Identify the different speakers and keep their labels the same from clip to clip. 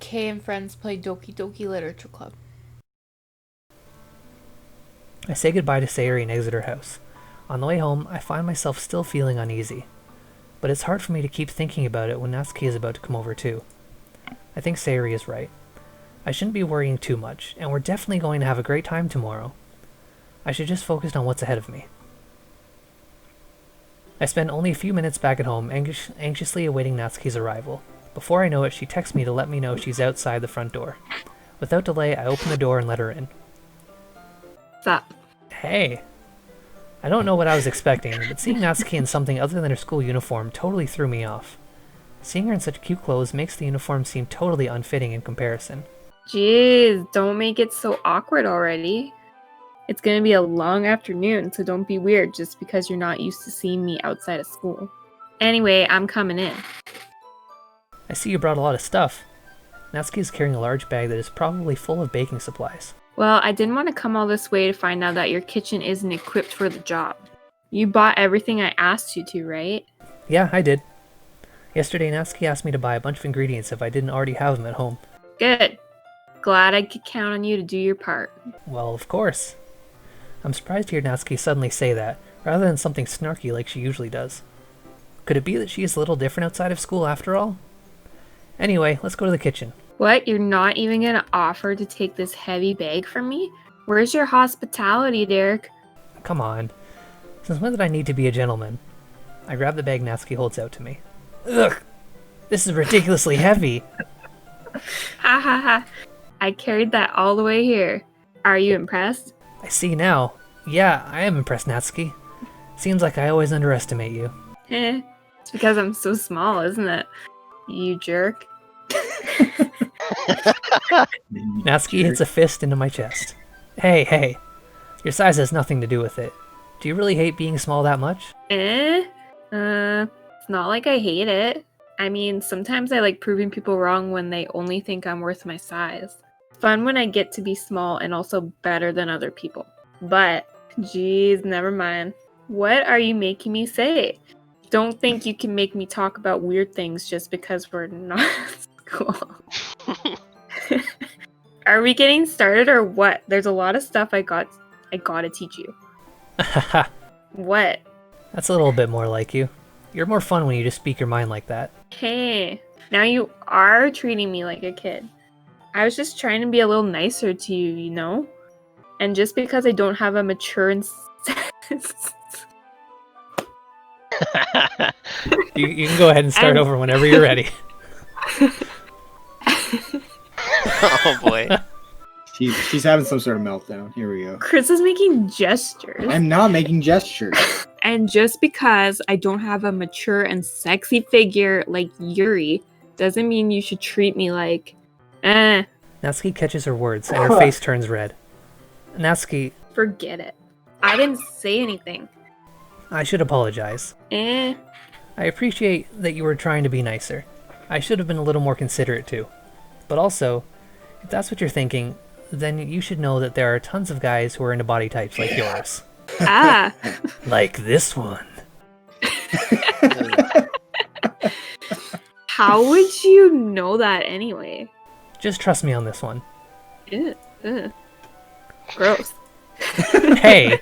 Speaker 1: Kay and friends play Doki Doki Literature Club.
Speaker 2: I say goodbye to Sayori and exit her house. On the way home, I find myself still feeling uneasy. But it's hard for me to keep thinking about it when Natsuki is about to come over too. I think Sayori is right. I shouldn't be worrying too much, and we're definitely going to have a great time tomorrow. I should just focus on what's ahead of me. I spend only a few minutes back at home, anxiously awaiting Natsuki's arrival. Before I know it, she texts me to let me know she's outside the front door. Without delay, I open the door and let her in.
Speaker 3: What's up?
Speaker 2: Hey! I don't know what I was expecting, but seeing Natsuki in something other than her school uniform totally threw me off. Seeing her in such cute clothes makes the uniform seem totally unfitting in comparison.
Speaker 3: Jeez, don't make it so awkward already. It's gonna be a long afternoon, so don't be weird just because you're not used to seeing me outside of school. Anyway, I'm coming in.
Speaker 2: I see you brought a lot of stuff. Natsuki is carrying a large bag that is probably full of baking supplies.
Speaker 3: Well, I didn't want to come all this way to find out that your kitchen isn't equipped for the job. You bought everything I asked you to, right?
Speaker 2: Yeah, I did. Yesterday, Natsuki asked me to buy a bunch of ingredients if I didn't already have them at home.
Speaker 3: Good. Glad I could count on you to do your part.
Speaker 2: Well, of course. I'm surprised to hear Natsuki suddenly say that, rather than something snarky like she usually does. Could it be that she is a little different outside of school after all? Anyway, let's go to the kitchen.
Speaker 3: What? You're not even gonna offer to take this heavy bag from me? Where's your hospitality, Derek?
Speaker 2: Come on. Since when did I need to be a gentleman? I grab the bag Natsuki holds out to me. Ugh! This is ridiculously heavy!
Speaker 3: Ha ha ha. I carried that all the way here. Are you impressed?
Speaker 2: I see now. Yeah, I am impressed, Natsuki. Seems like I always underestimate you.
Speaker 3: It's because I'm so small, isn't it? You jerk.
Speaker 2: Natsuki hits a fist into my chest. Hey. Your size has nothing to do with it. Do you really hate being small that much?
Speaker 3: It's not like I hate it. I mean, sometimes I like proving people wrong when they only think I'm worth my size. Fun when I get to be small and also better than other people. But, geez, never mind. What are you making me say? Don't think you can make me talk about weird things just because we're not at school. Are we getting started or what? There's a lot of stuff I gotta teach you. What?
Speaker 2: That's a little bit more like you. You're more fun when you just speak your mind like that.
Speaker 3: Hey, now you are treating me like a kid. I was just trying to be a little nicer to you, you know? And just because I don't have a mature and
Speaker 2: You can go ahead and start over whenever you're ready.
Speaker 4: Oh boy.
Speaker 5: She's having some sort of meltdown. Here we go.
Speaker 3: Chris is making gestures.
Speaker 5: I'm not making gestures.
Speaker 3: And just because I don't have a mature and sexy figure like Yuri doesn't mean you should treat me like,
Speaker 2: Natsuki catches her words and her face turns red. Natsuki,
Speaker 3: forget it. I didn't say anything.
Speaker 2: I should apologize. I appreciate that you were trying to be nicer. I should have been a little more considerate too. But also, if that's what you're thinking, then you should know that there are tons of guys who are into body types like yours.
Speaker 3: Ah.
Speaker 2: Like this one.
Speaker 3: How would you know that anyway?
Speaker 2: Just trust me on this one.
Speaker 3: Ew. Ugh. Gross.
Speaker 2: Hey,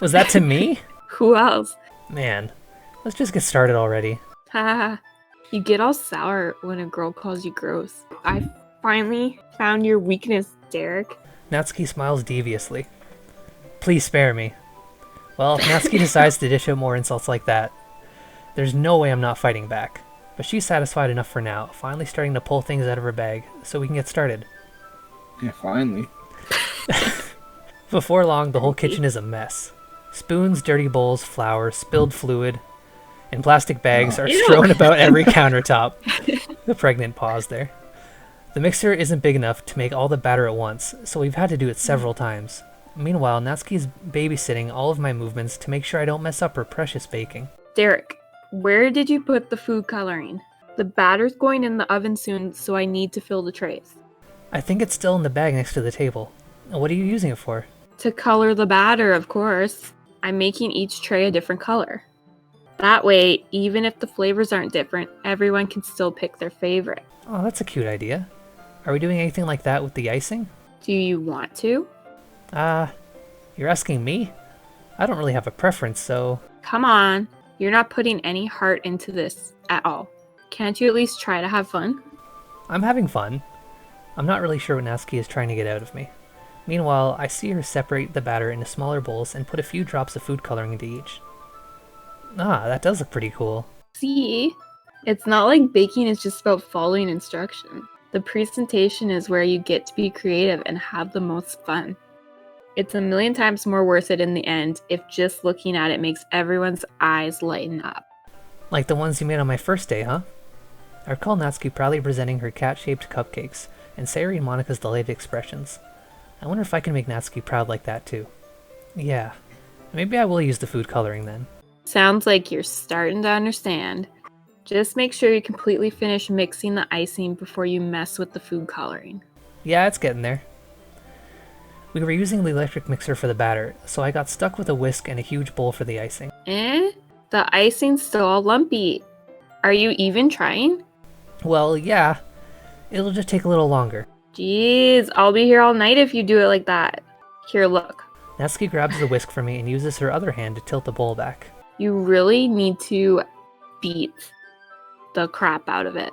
Speaker 2: was that to me?
Speaker 3: Who else?
Speaker 2: Man, let's just get started already.
Speaker 3: Ha. You get all sour when a girl calls you gross. I finally found your weakness, Derek.
Speaker 2: Natsuki smiles deviously. Please spare me. Well, if Natsuki decides to dish out more insults like that, there's no way I'm not fighting back. But she's satisfied enough for now, finally starting to pull things out of her bag so we can get started.
Speaker 5: Yeah, finally.
Speaker 2: Before long, the whole kitchen is a mess. Spoons, dirty bowls, flour, spilled fluid, and plastic bags are strewn about every countertop. The pregnant pause there. The mixer isn't big enough to make all the batter at once, so we've had to do it several times. Meanwhile, Natsuki's babysitting all of my movements to make sure I don't mess up her precious baking.
Speaker 3: Derek, where did you put the food coloring? The batter's going in the oven soon, so I need to fill the trays.
Speaker 2: I think it's still in the bag next to the table. What are you using it for?
Speaker 3: To color the batter, of course. I'm making each tray a different color. That way, even if the flavors aren't different, everyone can still pick their favorite.
Speaker 2: Oh, that's a cute idea. Are we doing anything like that with the icing?
Speaker 3: Do you want to?
Speaker 2: You're asking me? I don't really have a preference, so...
Speaker 3: Come on. You're not putting any heart into this at all. Can't you at least try to have fun?
Speaker 2: I'm having fun. I'm not really sure what Natsuki is trying to get out of me. Meanwhile, I see her separate the batter into smaller bowls and put a few drops of food coloring into each. Ah, that does look pretty cool.
Speaker 3: See? It's not like baking is just about following instructions. The presentation is where you get to be creative and have the most fun. It's a million times more worth it in the end if just looking at it makes everyone's eyes lighten up.
Speaker 2: Like the ones you made on my first day, huh? I recall Natsuki proudly presenting her cat-shaped cupcakes, and Sayori and Monika's delighted expressions. I wonder if I can make Natsuki proud like that too. Yeah, maybe I will use the food coloring then.
Speaker 3: Sounds like you're starting to understand. Just make sure you completely finish mixing the icing before you mess with the food coloring.
Speaker 2: Yeah, it's getting there. We were using the electric mixer for the batter, so I got stuck with a whisk and a huge bowl for the icing.
Speaker 3: The icing's still all lumpy. Are you even trying?
Speaker 2: Well, yeah. It'll just take a little longer.
Speaker 3: Jeez, I'll be here all night if you do it like that. Here, look.
Speaker 2: Natsuki grabs the whisk from me and uses her other hand to tilt the bowl back.
Speaker 3: You really need to beat the crap out of it.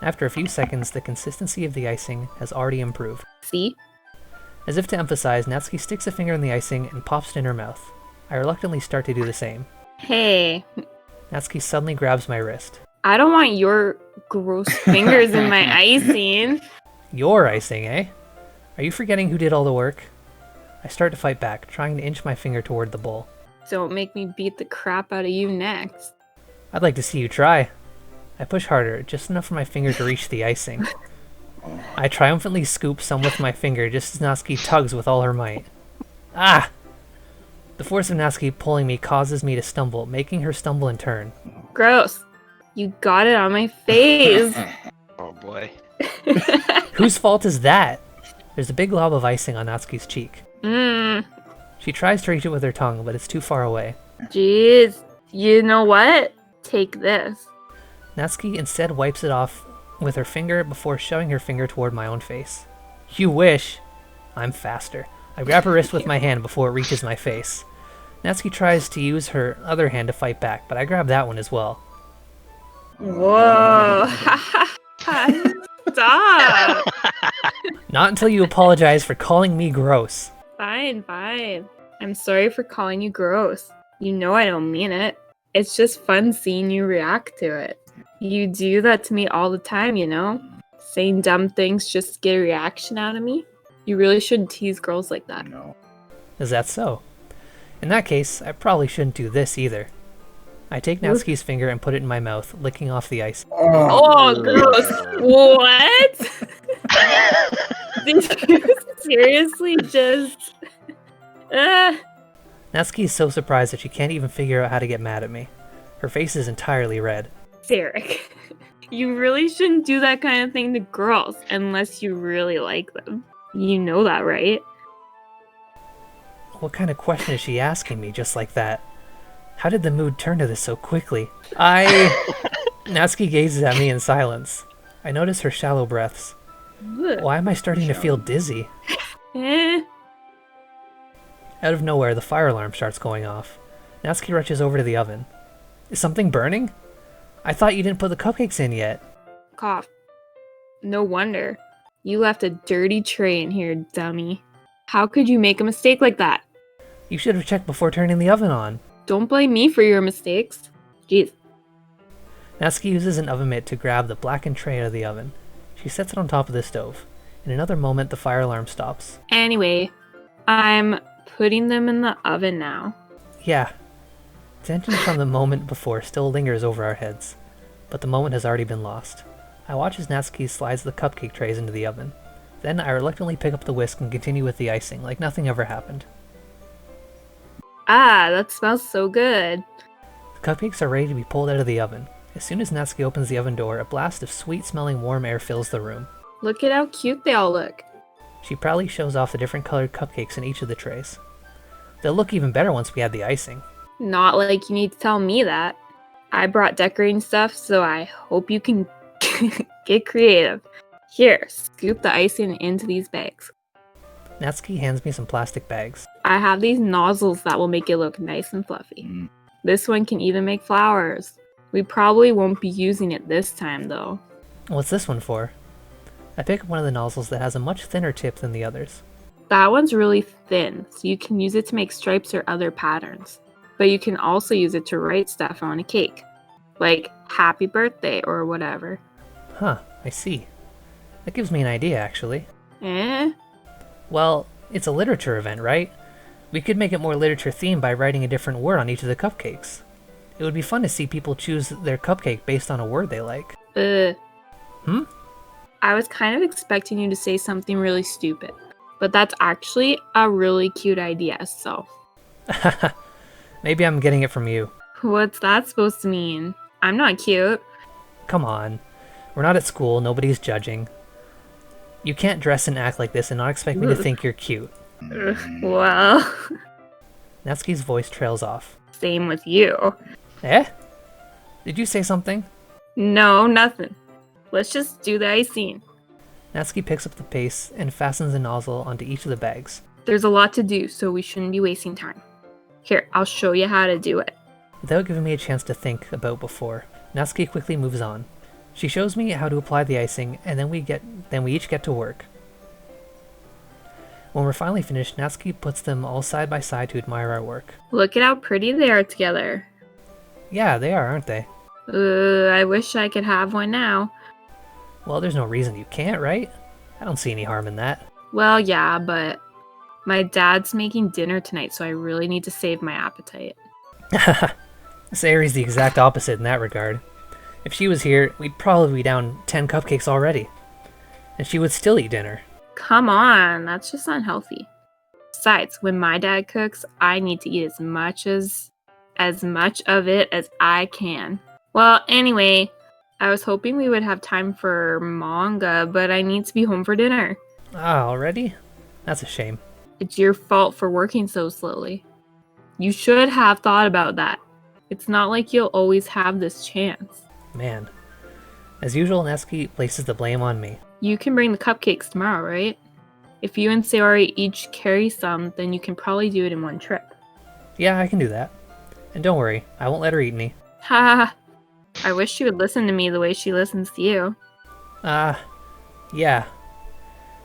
Speaker 2: After a few seconds, the consistency of the icing has already improved.
Speaker 3: See?
Speaker 2: As if to emphasize, Natsuki sticks a finger in the icing and pops it in her mouth. I reluctantly start to do the same.
Speaker 3: Hey.
Speaker 2: Natsuki suddenly grabs my wrist.
Speaker 3: I don't want your gross fingers in my icing.
Speaker 2: Your icing, eh? Are you forgetting who did all the work? I start to fight back, trying to inch my finger toward the bowl.
Speaker 3: Don't make me beat the crap out of you next.
Speaker 2: I'd like to see you try. I push harder, just enough for my finger to reach the icing. I triumphantly scoop some with my finger just as Natsuki tugs with all her might. Ah! The force of Natsuki pulling me causes me to stumble, making her stumble in turn.
Speaker 3: Gross. You got it on my face.
Speaker 4: Oh boy.
Speaker 2: Whose fault is that? There's a big glob of icing on Natsuki's cheek.
Speaker 3: Mmm.
Speaker 2: She tries to reach it with her tongue, but it's too far away.
Speaker 3: Jeez. You know what? Take this.
Speaker 2: Natsuki instead wipes it off with her finger before shoving her finger toward my own face. You wish! I'm faster. I grab her wrist with my hand before it reaches my face. Natsuki tries to use her other hand to fight back, but I grab that one as well.
Speaker 3: Whoa. Stop.
Speaker 2: Not until you apologize for calling me gross.
Speaker 3: Fine. I'm sorry for calling you gross. You know I don't mean it. It's just fun seeing you react to it. You do that to me all the time, you know? Saying dumb things just to get a reaction out of me. You really shouldn't tease girls like that.
Speaker 5: No.
Speaker 2: Is that so? In that case, I probably shouldn't do this either. I take Natsuki's finger and put it in my mouth, licking off the ice.
Speaker 3: Oh, gross. What? Did you seriously just...
Speaker 2: Natsuki is so surprised that she can't even figure out how to get mad at me. Her face is entirely red.
Speaker 3: Sarek, you really shouldn't do that kind of thing to girls unless you really like them. You know that, right?
Speaker 2: What kind of question is she asking me just like that? How did the mood turn to this so quickly? Natsuki gazes at me in silence. I notice her shallow breaths. Why am I starting to feel dizzy? Out of nowhere, the fire alarm starts going off. Natsuki rushes over to the oven. Is something burning? I thought you didn't put the cupcakes in yet.
Speaker 3: Cough. No wonder. You left a dirty tray in here, dummy. How could you make a mistake like that?
Speaker 2: You should have checked before turning the oven on.
Speaker 3: Don't blame me for your mistakes. Jeez.
Speaker 2: Natsuki uses an oven mitt to grab the blackened tray out of the oven. She sets it on top of the stove. In another moment, the fire alarm stops.
Speaker 3: Anyway, I'm putting them in the oven now.
Speaker 2: Yeah. Tension from the moment before still lingers over our heads, but the moment has already been lost. I watch as Natsuki slides the cupcake trays into the oven. Then I reluctantly pick up the whisk and continue with the icing, like nothing ever happened.
Speaker 3: Ah, that smells so good.
Speaker 2: The cupcakes are ready to be pulled out of the oven. As soon as Natsuki opens the oven door, a blast of sweet-smelling warm air fills the room.
Speaker 3: Look at how cute they all look.
Speaker 2: She proudly shows off the different colored cupcakes in each of the trays. They'll look even better once we add the icing.
Speaker 3: Not like you need to tell me that. I brought decorating stuff, so I hope you can get creative. Here, scoop the icing into these bags.
Speaker 2: Natsuki hands me some plastic bags.
Speaker 3: I have these nozzles that will make it look nice and fluffy.
Speaker 5: Mm.
Speaker 3: This one can even make flowers. We probably won't be using it this time, though.
Speaker 2: What's this one for? I pick up one of the nozzles that has a much thinner tip than the others.
Speaker 3: That one's really thin, so you can use it to make stripes or other patterns. But you can also use it to write stuff on a cake. Like, happy birthday or whatever.
Speaker 2: Huh, I see. That gives me an idea, actually.
Speaker 3: Eh?
Speaker 2: Well, it's a literature event, right? We could make it more literature-themed by writing a different word on each of the cupcakes. It would be fun to see people choose their cupcake based on a word they like. Hmm?
Speaker 3: I was kind of expecting you to say something really stupid. But that's actually a really cute idea, so...
Speaker 2: Maybe I'm getting it from you.
Speaker 3: What's that supposed to mean? I'm not cute.
Speaker 2: Come on. We're not at school, nobody's judging. You can't dress and act like this and not expect me to think you're cute.
Speaker 3: Well...
Speaker 2: Natsuki's voice trails off.
Speaker 3: Same with you.
Speaker 2: Eh? Did you say something?
Speaker 3: No, nothing. Let's just do the icing.
Speaker 2: Natsuki picks up the paste and fastens the nozzle onto each of the bags.
Speaker 3: There's a lot to do, so we shouldn't be wasting time. Here, I'll show you how to do it.
Speaker 2: Without giving me a chance to think about before, Natsuki quickly moves on. She shows me how to apply the icing, and then we each get to work. When we're finally finished, Natsuki puts them all side by side to admire our work.
Speaker 3: Look at how pretty they are together.
Speaker 2: Yeah, they are, aren't they?
Speaker 3: I wish I could have one now.
Speaker 2: Well, there's no reason you can't, right? I don't see any harm in that.
Speaker 3: Well, yeah, but my dad's making dinner tonight, so I really need to save my appetite.
Speaker 2: Sayori's the exact opposite in that regard. If she was here, we'd probably be down 10 cupcakes already. And she would still eat dinner.
Speaker 3: Come on, that's just unhealthy. Besides, when my dad cooks, I need to eat as much of it as I can. Well, anyway, I was hoping we would have time for manga, but I need to be home for dinner.
Speaker 2: Ah, already? That's a shame.
Speaker 3: It's your fault for working so slowly. You should have thought about that. It's not like you'll always have this chance.
Speaker 2: Man. As usual, Natsuki places the blame on me.
Speaker 3: You can bring the cupcakes tomorrow, right? If you and Sayori each carry some, then you can probably do it in one trip.
Speaker 2: Yeah, I can do that. And don't worry, I won't let her eat any.
Speaker 3: Ha! I wish she would listen to me the way she listens to you.
Speaker 2: Yeah.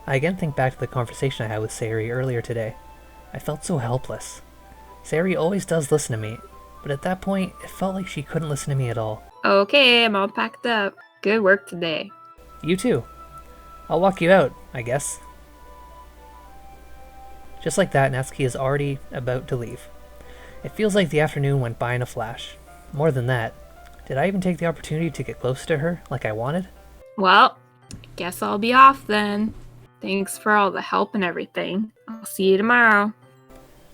Speaker 2: I again think back to the conversation I had with Sayori earlier today. I felt so helpless. Sayori always does listen to me, but at that point, it felt like she couldn't listen to me at all.
Speaker 3: Okay, I'm all packed up. Good work today.
Speaker 2: You too. I'll walk you out, I guess. Just like that, Natsuki is already about to leave. It feels like the afternoon went by in a flash. More than that, did I even take the opportunity to get close to her like I wanted?
Speaker 3: Well, guess I'll be off then. Thanks for all the help and everything. I'll see you tomorrow.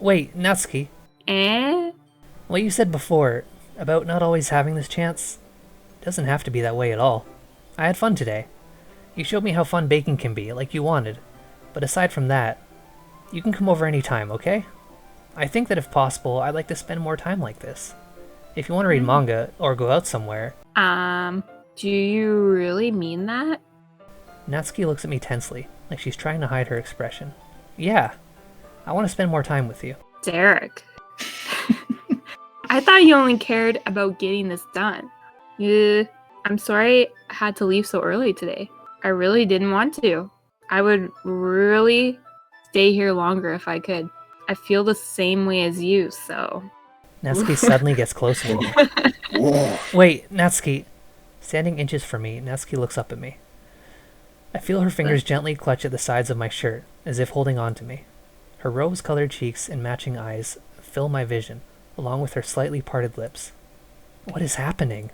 Speaker 2: Wait, Natsuki.
Speaker 3: Eh?
Speaker 2: What you said before, about not always having this chance, doesn't have to be that way at all. I had fun today. You showed me how fun baking can be, like you wanted. But aside from that, you can come over anytime, okay? I think that if possible, I'd like to spend more time like this. If you want to read manga, or go out somewhere...
Speaker 3: Do you really mean that?
Speaker 2: Natsuki looks at me tensely, like she's trying to hide her expression. Yeah, I want to spend more time with you.
Speaker 3: Derek. I thought you only cared about getting this done. I'm sorry I had to leave so early today. I really didn't want to. I would really stay here longer if I could. I feel the same way as you, so...
Speaker 2: Natsuki suddenly gets closer to me.
Speaker 5: Whoa.
Speaker 2: Wait, Natsuki. Standing inches from me, Natsuki looks up at me. I feel her fingers gently clutch at the sides of my shirt, as if holding on to me. Her rose-colored cheeks and matching eyes fill my vision, along with her slightly parted lips. What is happening?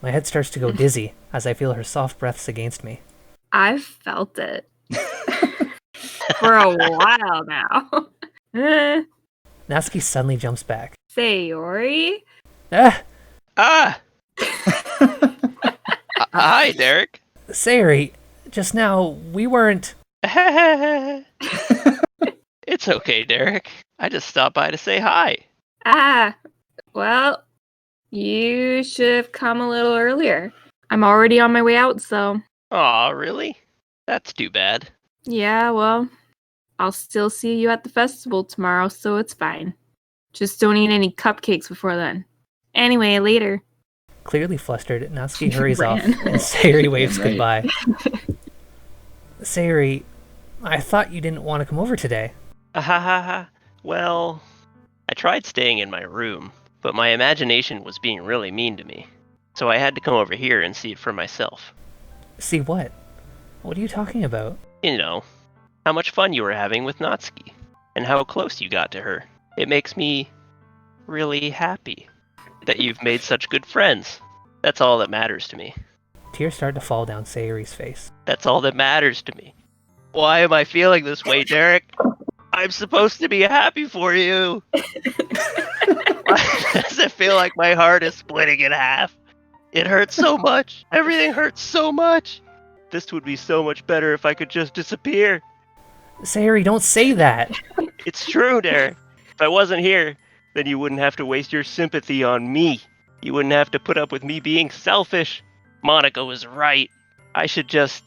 Speaker 2: My head starts to go dizzy as I feel her soft breaths against me.
Speaker 3: I've felt it. For a while now.
Speaker 2: Natsuki suddenly jumps back.
Speaker 3: Sayori?
Speaker 2: Ah!
Speaker 4: Ah! Hi, Derek.
Speaker 2: Sayori, just now, we weren't...
Speaker 4: It's okay, Derek. I just stopped by to say hi.
Speaker 3: Well, you should have come a little earlier. I'm already on my way out, so...
Speaker 4: Aw, really? That's too bad.
Speaker 3: Yeah, well, I'll still see you at the festival tomorrow, so it's fine. Just don't eat any cupcakes before then. Anyway, later.
Speaker 2: Clearly flustered, Natsuki hurries off,
Speaker 3: Ran.
Speaker 2: and Sayuri waves
Speaker 5: Yeah, right.
Speaker 2: goodbye. Sayuri, I thought you didn't want to come over today.
Speaker 4: Well, I tried staying in my room, but my imagination was being really mean to me. So I had to come over here and see it for myself.
Speaker 2: See what? What are you talking about?
Speaker 4: You know, how much fun you were having with Natsuki, and how close you got to her. It makes me really happy that you've made such good friends. That's all that matters to me.
Speaker 2: Tears start to fall down Sayuri's face.
Speaker 4: That's all that matters to me. Why am I feeling this way, Derek? I'm supposed to be happy for you. Why does it feel like my heart is splitting in half? It hurts so much. Everything hurts so much. This would be so much better if I could just disappear.
Speaker 2: Sayuri, don't say that!
Speaker 4: It's true, Derek. If I wasn't here, then you wouldn't have to waste your sympathy on me. You wouldn't have to put up with me being selfish. Monica was right. I should just...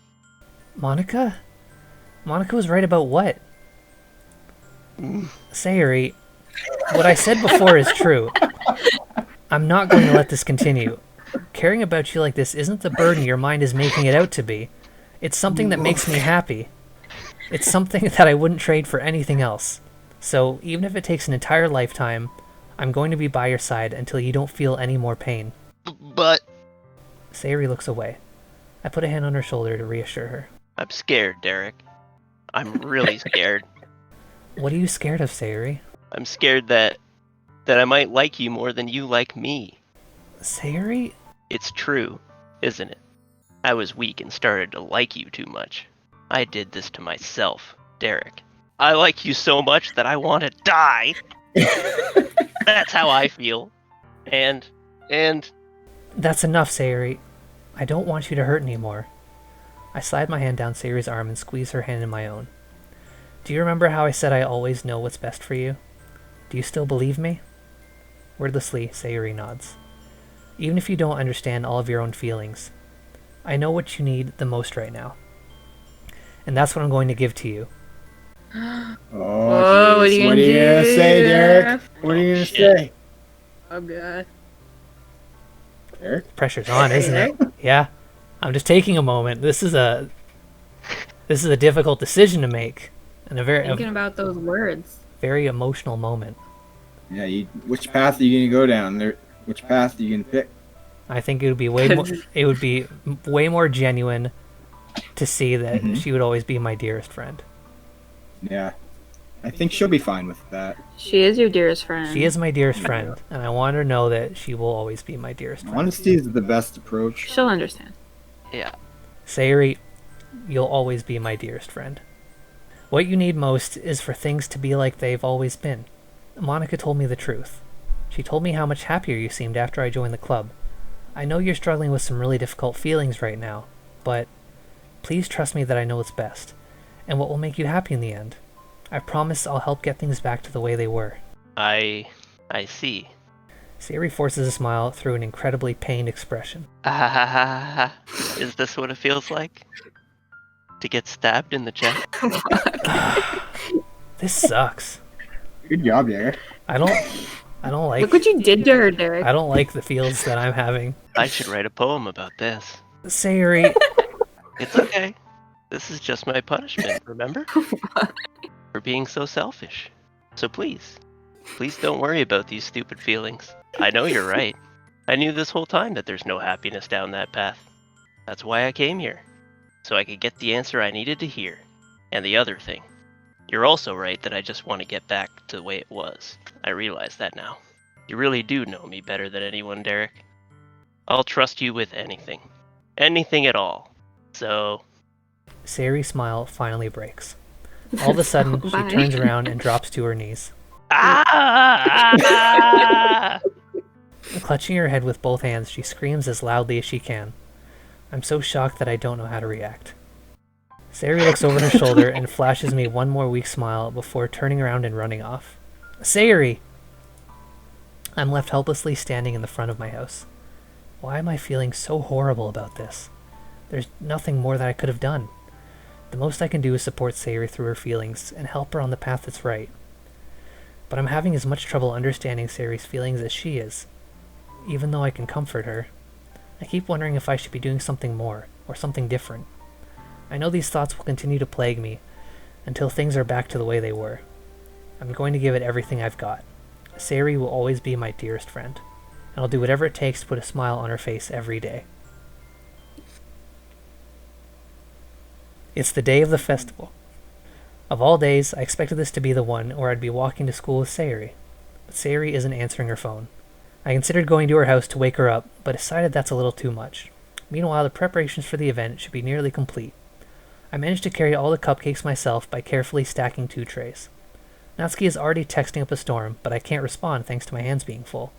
Speaker 2: Monica? Monica was right about what? Sayuri, what I said before is true. I'm not going to let this continue. Caring about you like this isn't the burden your mind is making it out to be. It's something that makes me happy. It's something that I wouldn't trade for anything else. So, even if it takes an entire lifetime, I'm going to be by your side until you don't feel any more pain.
Speaker 4: But...
Speaker 2: Sayuri looks away. I put a hand on her shoulder to reassure her.
Speaker 4: I'm scared, Derek. I'm really scared.
Speaker 2: What are you scared of, Sayuri?
Speaker 4: I'm scared that I might like you more than you like me.
Speaker 2: Sayuri?
Speaker 4: It's true, isn't it? I was weak and started to like you too much. I did this to myself, Derek. I like you so much that I want to die. That's how I feel. And...
Speaker 2: That's enough, Sayuri. I don't want you to hurt anymore. I slide my hand down Sayuri's arm and squeeze her hand in my own. Do you remember how I said I always know what's best for you? Do you still believe me? Wordlessly, Sayuri nods. Even if you don't understand all of your own feelings, I know what you need the most right now. And that's what I'm going to give to you.
Speaker 5: Oh,
Speaker 3: Whoa, what are you
Speaker 5: what are you gonna
Speaker 3: do?
Speaker 5: say, Derek? What are you gonna
Speaker 4: shit.
Speaker 5: say?
Speaker 3: Oh, God.
Speaker 5: Derek?
Speaker 2: Pressure's on, isn't it? Yeah. I'm just taking a moment. This is a difficult decision to make. And a
Speaker 3: Thinking about those words.
Speaker 2: very emotional moment.
Speaker 5: Yeah, which path are you gonna go down? Which path are you gonna pick?
Speaker 2: I think it would be way more genuine to see that she would always be my dearest friend.
Speaker 5: Yeah. I think she'll be fine with that.
Speaker 3: She is your dearest friend.
Speaker 2: She is my dearest friend, and I want her to know that she will always be my dearest friend.
Speaker 5: Honesty is the best approach.
Speaker 3: She'll understand.
Speaker 4: yeah.
Speaker 2: Sayuri, you'll always be my dearest friend. What you need most is for things to be like they've always been. Monica told me the truth. She told me how much happier you seemed after I joined the club. I know you're struggling with some really difficult feelings right now, but please trust me that I know what's best, and what will make you happy in the end. I promise I'll help get things back to the way they were.
Speaker 4: I see.
Speaker 2: Sayuri forces a smile through an incredibly pained expression.
Speaker 4: Is this what it feels like? To get stabbed in the chest?
Speaker 2: This sucks.
Speaker 5: Good job, Derek.
Speaker 2: I don't like
Speaker 3: Look what you did to her, Derek.
Speaker 2: I don't like the feels that I'm having.
Speaker 4: I should write a poem about this.
Speaker 2: Sayuri,
Speaker 4: It's okay. This is just my punishment, remember? For being so selfish. So please don't worry about these stupid feelings. I know you're right. I knew this whole time that there's no happiness down that path. That's why I came here. So I could get the answer I needed to hear. And the other thing. You're also right that I just want to get back to the way it was. I realize that now. You really do know me better than anyone, Derek. I'll trust you with anything. Anything at all. So...
Speaker 2: Sayuri's smile finally breaks. All of a sudden, she
Speaker 3: Bye.
Speaker 2: turns around and drops to her knees.
Speaker 4: Ah!
Speaker 2: Clutching her head with both hands, she screams as loudly as she can. I'm so shocked that I don't know how to react. Sayuri looks over her shoulder and flashes me one more weak smile before turning around and running off. Sayuri! I'm left helplessly standing in the front of my house. Why am I feeling so horrible about this? There's nothing more that I could have done. The most I can do is support Sayori through her feelings and help her on the path that's right. But I'm having as much trouble understanding Sayori's feelings as she is. Even though I can comfort her, I keep wondering if I should be doing something more, or something different. I know these thoughts will continue to plague me until things are back to the way they were. I'm going to give it everything I've got. Sayori will always be my dearest friend, and I'll do whatever it takes to put a smile on her face every day. It's the day of the festival. Of all days, I expected this to be the one where I'd be walking to school with Sayori, but Sayori isn't answering her phone. I considered going to her house to wake her up, but decided that's a little too much. Meanwhile, the preparations for the event should be nearly complete. I managed to carry all the cupcakes myself by carefully stacking 2 trays. Natsuki is already texting up a storm, but I can't respond thanks to my hands being full.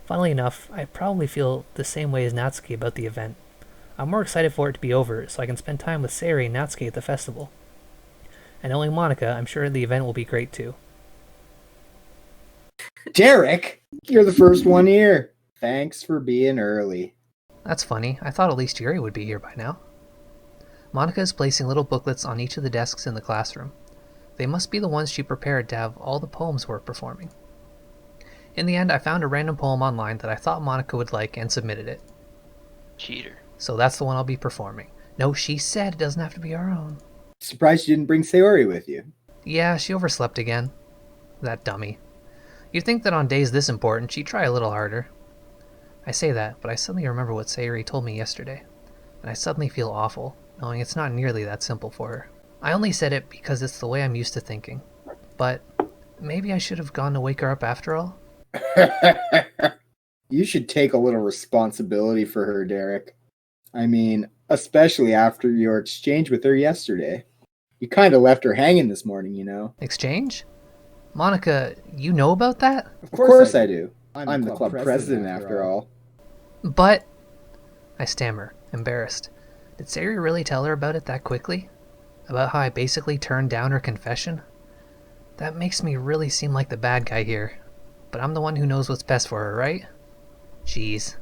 Speaker 2: Funnily enough, I probably feel the same way as Natsuki about the event. I'm more excited for it to be over, so I can spend time with Sayori and Natsuki at the festival. And knowing Monika, I'm sure the event will be great too.
Speaker 5: Derek, you're the first one here. Thanks for being early.
Speaker 2: That's funny. I thought at least Yuri would be here by now. Monika is placing little booklets on each of the desks in the classroom. They must be the ones she prepared to have all the poems we're performing. In the end, I found a random poem online that I thought Monika would like and submitted it.
Speaker 4: Cheater.
Speaker 2: So that's the one I'll be performing. No, she said it doesn't have to be our own.
Speaker 5: Surprised you didn't bring Sayori with you.
Speaker 2: Yeah, she overslept again. That dummy. You'd think that on days this important, she'd try a little harder. I say that, but I suddenly remember what Sayori told me yesterday, and I suddenly feel awful, knowing it's not nearly that simple for her. I only said it because it's the way I'm used to thinking. But maybe I should have gone to wake her up after all?
Speaker 5: You should take a little responsibility for her, Derek. I mean, especially after your exchange with her yesterday. You kind of left her hanging this morning, you know.
Speaker 2: Exchange? Monika, you know about that?
Speaker 5: Of course I do. I'm the club president after all.
Speaker 2: But... I stammer, embarrassed. Did Sayori really tell her about it that quickly? About how I basically turned down her confession? That makes me really seem like the bad guy here. But I'm the one who knows what's best for her, right? Jeez.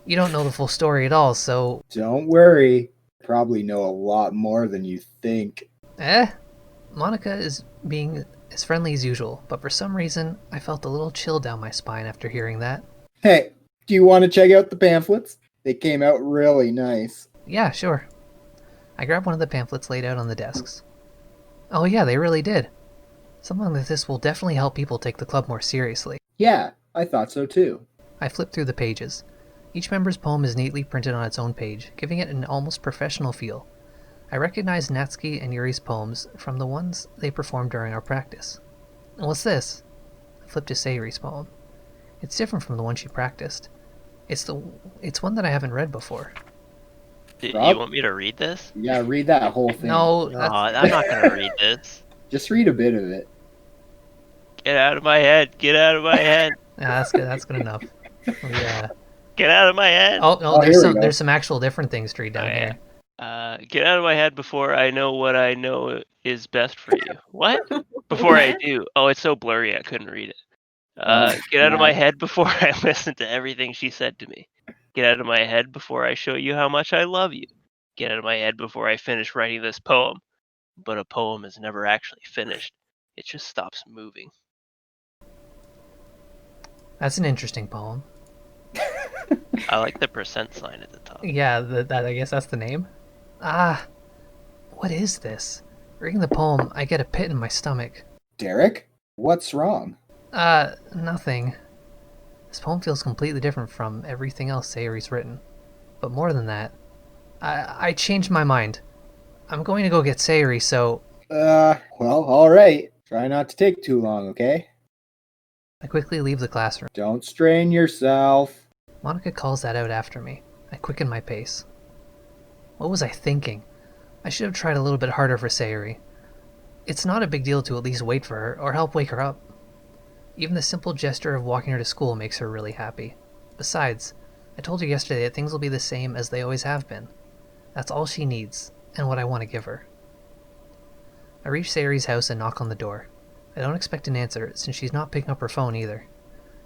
Speaker 2: You don't know the full story at all, so...
Speaker 5: Don't worry. Probably know a lot more than you think.
Speaker 2: Monika is being as friendly as usual, but for some reason, I felt a little chill down my spine after hearing that.
Speaker 5: Hey, do you want to check out the pamphlets? They came out really nice.
Speaker 2: Yeah, sure. I grabbed one of the pamphlets laid out on the desks. Oh yeah, they really did. Something like this will definitely help people take the club more seriously.
Speaker 5: Yeah, I thought so too.
Speaker 2: I flipped through the pages. Each member's poem is neatly printed on its own page, giving it an almost professional feel. I recognized Natsuki and Yuri's poems from the ones they performed during our practice. And what's this? I flipped to Sayori's poem. It's different from the one she practiced. It's one that I haven't read before.
Speaker 4: Do you
Speaker 5: Rob?
Speaker 4: want me to read this?
Speaker 5: Yeah, read that whole thing.
Speaker 2: No,
Speaker 4: No,
Speaker 2: that's...
Speaker 4: I'm not gonna read this.
Speaker 5: Just read a bit of it.
Speaker 4: Get out of my head! Get out of my head!
Speaker 2: Yeah, that's good. That's good enough. Yeah.
Speaker 4: Get out of my head!
Speaker 2: Oh no,
Speaker 5: Oh, here we go.
Speaker 2: there's some actual different things to read down
Speaker 4: Okay.
Speaker 2: here.
Speaker 4: Get out of my head before I know what I know is best for you. What? Before I do. Oh, it's so blurry I couldn't read it. Get out of my head before I listen to everything she said to me. Get out of my head before I show you how much I love you. Get out of my head before I finish writing this poem. But a poem is never actually finished. It just stops moving.
Speaker 2: That's an interesting poem.
Speaker 4: I like the percent sign at the top.
Speaker 2: Yeah, that I guess that's the name. What is this? Reading the poem, I get a pit in my stomach.
Speaker 5: Derek, what's wrong?
Speaker 2: Nothing. This poem feels completely different from everything else Sayori's written. But more than that, I changed my mind. I'm going to go get Sayori, so...
Speaker 5: Well, alright. Try not to take too long, okay?
Speaker 2: I quickly leave the classroom.
Speaker 5: Don't strain yourself.
Speaker 2: Monika calls that out after me. I quicken my pace. What was I thinking? I should have tried a little bit harder for Sayori. It's not a big deal to at least wait for her, or help wake her up. Even the simple gesture of walking her to school makes her really happy. Besides, I told her yesterday that things will be the same as they always have been. That's all she needs, and what I want to give her. I reach Sayori's house and knock on the door. I don't expect an answer, since she's not picking up her phone either.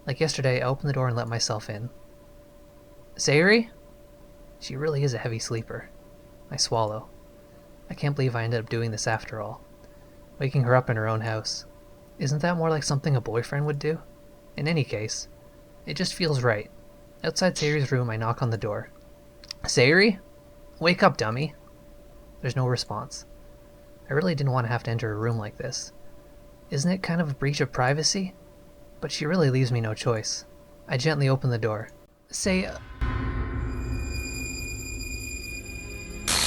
Speaker 2: Like yesterday, I open the door and let myself in. Sayori? She really is a heavy sleeper. I swallow. I can't believe I ended up doing this after all. Waking her up in her own house. Isn't that more like something a boyfriend would do? In any case, it just feels right. Outside Sayori's room, I knock on the door. Sayori? Wake up, dummy. There's no response. I really didn't want to have to enter a room like this. Isn't it kind of a breach of privacy? But she really leaves me no choice. I gently open the door. Say,